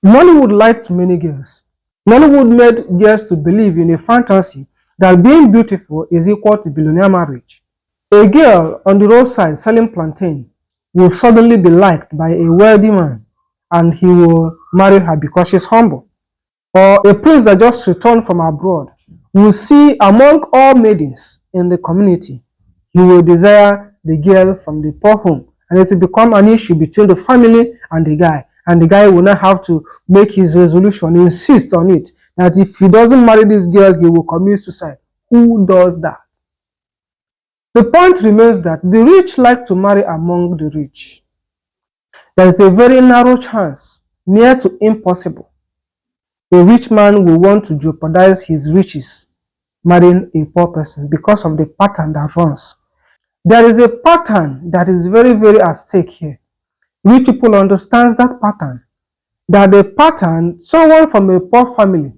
Nollywood lied to many girls. Nollywood made girls to believe in a fantasy that being beautiful is equal to billionaire marriage. A girl on the roadside selling plantain will suddenly be liked by a wealthy man and he will marry her because she's humble. Or a prince that just returned from abroad will see among all maidens in the community, he will desire the girl from the poor home, and it will become an issue between the family and the guy will not have to make his resolution, insist on it, that if he doesn't marry this girl, he will commit suicide. Who does that? The point remains that the rich like to marry among the rich. There is a very narrow chance, near to impossible. A rich man will want to jeopardize his riches marrying a poor person because of the pattern that runs. There is a pattern that is very, very at stake here. Rich people understand that pattern. That the pattern, someone from a poor family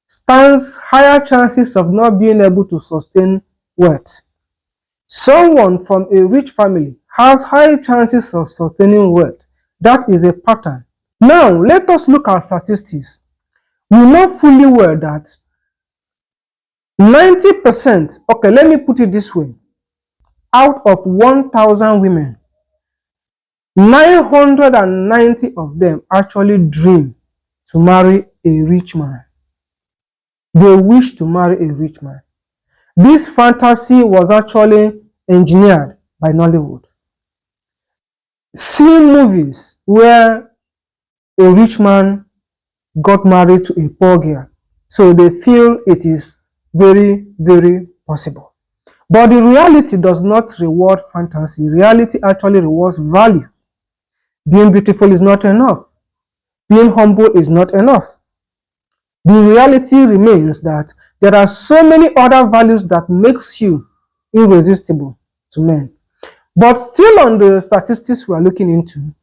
stands higher chances of not being able to sustain wealth. Someone from a rich family has high chances of sustaining wealth. That is a pattern. Now, let us look at statistics. We know fully well that 90%, okay, let me put it this way, out of 1,000 women, 990 of them actually dream to marry a rich man. They wish to marry a rich man. This fantasy was actually engineered by Nollywood. See movies where a rich man got married to a poor girl, so they feel it is very, very possible. But the reality does not reward fantasy. Reality actually rewards value. Being beautiful is not enough. Being humble is not enough. The reality remains that there are so many other values that makes you irresistible to men. But still on the statistics we are looking into,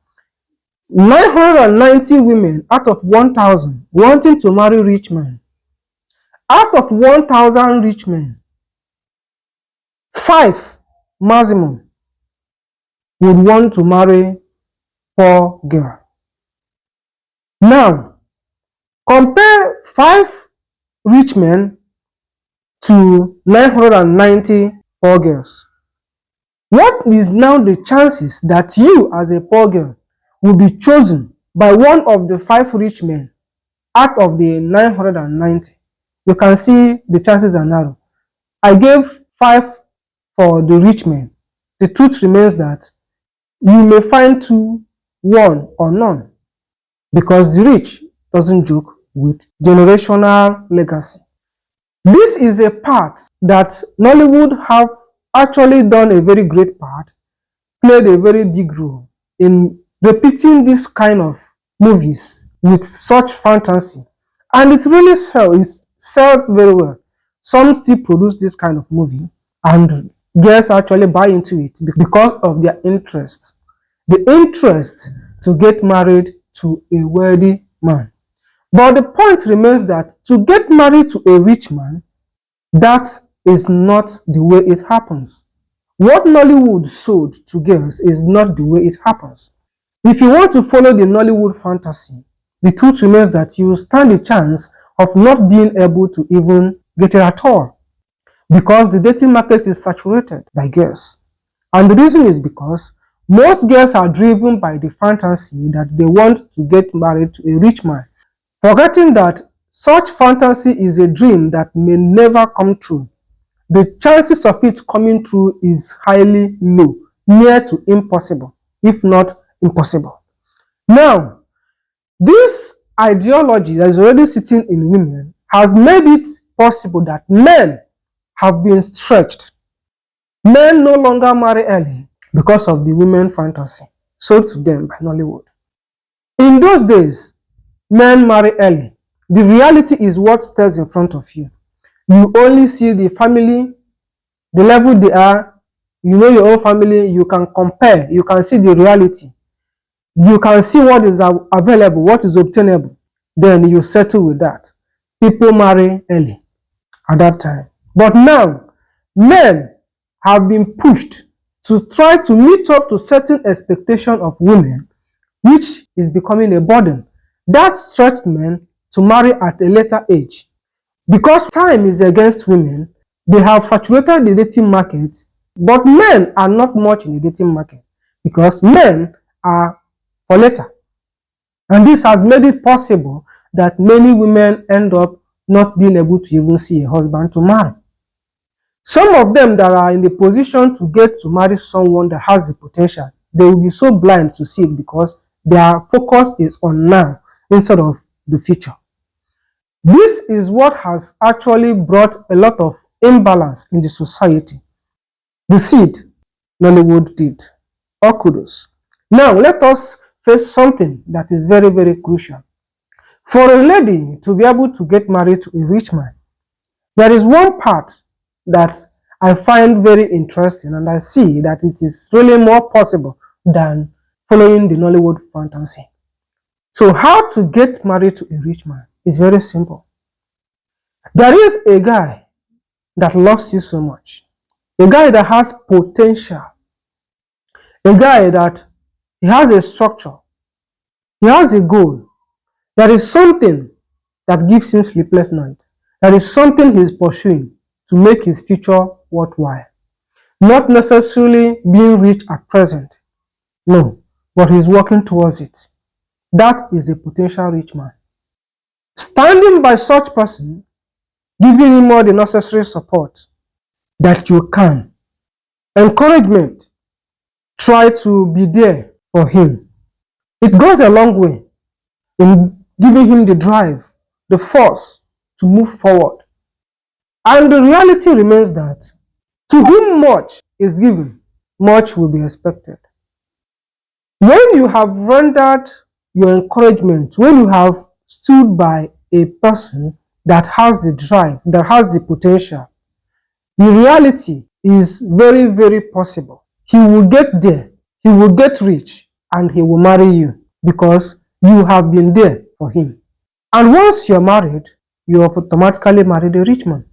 990 women out of 1,000 wanting to marry rich men. Out of 1,000 rich men, 5 maximum would want to marry poor girl. Now, compare 5 rich men to 990 poor girls. What is now the chances that you as a poor girl will be chosen by one of the 5 rich men out of the 990? You can see the chances are narrow. I gave 5 for the rich men. The truth remains that you may find 2, 1, or none, because the rich doesn't joke with generational legacy. This is a part that Nollywood have actually done a very great part, played a very big role in repeating this kind of movies with such fantasy, and it really sells very well. Some still produce this kind of movie and girls actually buy into it because of their interest. The interest to get married to a wealthy man. But the point remains that to get married to a rich man, that is not the way it happens. What Nollywood sold to girls is not the way it happens. If you want to follow the Nollywood fantasy, the truth remains that you stand a chance of not being able to even get it at all, because the dating market is saturated by girls. And the reason is because most girls are driven by the fantasy that they want to get married to a rich man, forgetting that such fantasy is a dream that may never come true. The chances of it coming true is highly low, near to impossible, if not impossible. Now, this ideology that is already sitting in women has made it possible that men have been stretched. Men no longer marry early because of the women fantasy sold to them by Nollywood. In those days, men marry early. The reality is what stares in front of you. You only see the family, the level they are. You know your own family. You can compare. You can see the reality. You can see what is available, what is obtainable. Then you settle with that. People marry early at that time. But now, men have been pushed to try to meet up to certain expectation of women, which is becoming a burden. that stretched men to marry at a later age. Because time is against women, they have saturated the dating market, but men are not much in the dating market because men are for later. And this has made it possible that many women end up not being able to even see a husband to marry. Some of them that are in the position to get to marry someone that has the potential, they will be so blind to see it because their focus is on now instead of the future. This is what has actually brought a lot of imbalance in the society. The seed Nollywood did. All kudos. Now let us face something that is very, very crucial. For a lady to be able to get married to a rich man, there is one part that I find very interesting, and I see that it is really more possible than following the Nollywood fantasy. So how to get married to a rich man is very simple. There is a guy that loves you so much, a guy that has potential, a guy that he has a structure, he has a goal. There is something that gives him sleepless nights. There is something he's pursuing to make his future worthwhile. Not necessarily being rich at present, no, but he's working towards it. That is a potential rich man. Standing by such person, giving him all the necessary support that you can. Encouragement, try to be there for him. It goes a long way in giving him the drive, the force to move forward. And the reality remains that to whom much is given, much will be expected. When you have rendered your encouragement, when you have stood by a person that has the drive, that has the potential, the reality is very, very possible. He will get there, he will get rich, and he will marry you because you have been there for him. And once you're married, you have automatically married a rich man.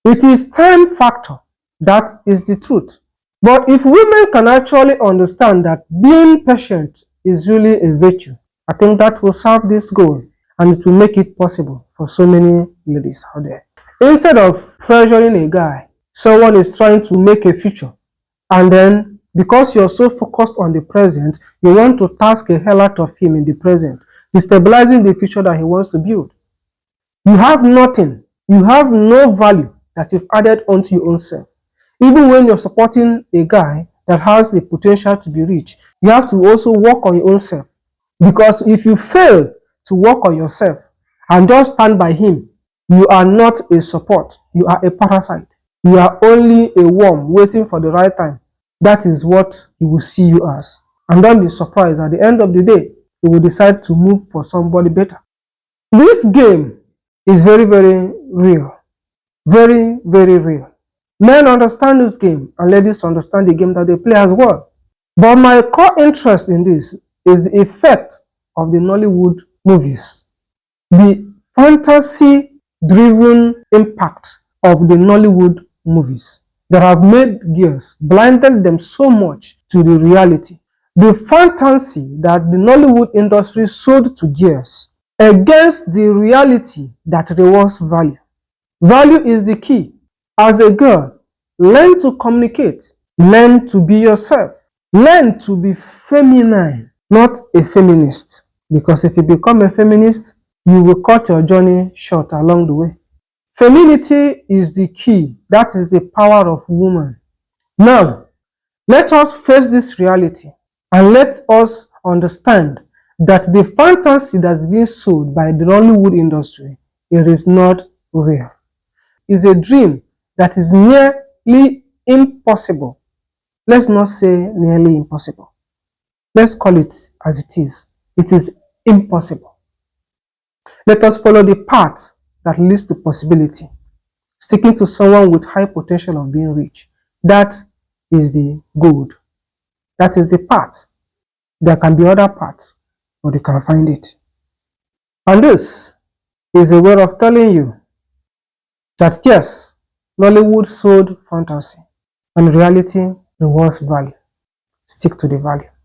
It is time factor. That is the truth. But if women can actually understand that being patient is really a virtue, I think that will serve this goal and it will make it possible for so many ladies out there. Instead of pressuring a guy, someone is trying to make a future, and then because you're so focused on the present, you want to task a hell out of him in the present, destabilizing the future that he wants to build. You have nothing. You have no value that you've added onto your own self. Even when you're supporting a guy that has the potential to be rich, you have to also work on your own self. Because if you fail to work on yourself and just stand by him, you are not a support. You are a parasite. You are only a worm waiting for the right time. That is what he will see you as. And don't be surprised, at the end of the day, he will decide to move for somebody better. This game is very, very real. Very, very real. Men understand this game and ladies understand the game that they play as well. But my core interest in this is the effect of the Nollywood movies. The fantasy-driven impact of the Nollywood movies that have made girls, blinded them so much to the reality. The fantasy that the Nollywood industry sold to girls against the reality that rewards value. Value is the key. As a girl, learn to communicate. Learn to be yourself. Learn to be feminine, not a feminist. Because if you become a feminist, you will cut your journey short along the way. Femininity is the key. That is the power of woman. Now, let us face this reality and let us understand that the fantasy that's being sold by the Nollywood industry, it is not real. It's a dream that is nearly impossible. Let's not say nearly impossible. Let's call it as it is. It is impossible. Let us follow the path that leads to possibility. Sticking to someone with high potential of being rich. That is the good. That is the path. There can be other paths, but you can find it. And this is a way of telling you that yes, Nollywood sold fantasy and reality rewards value. Stick to the value.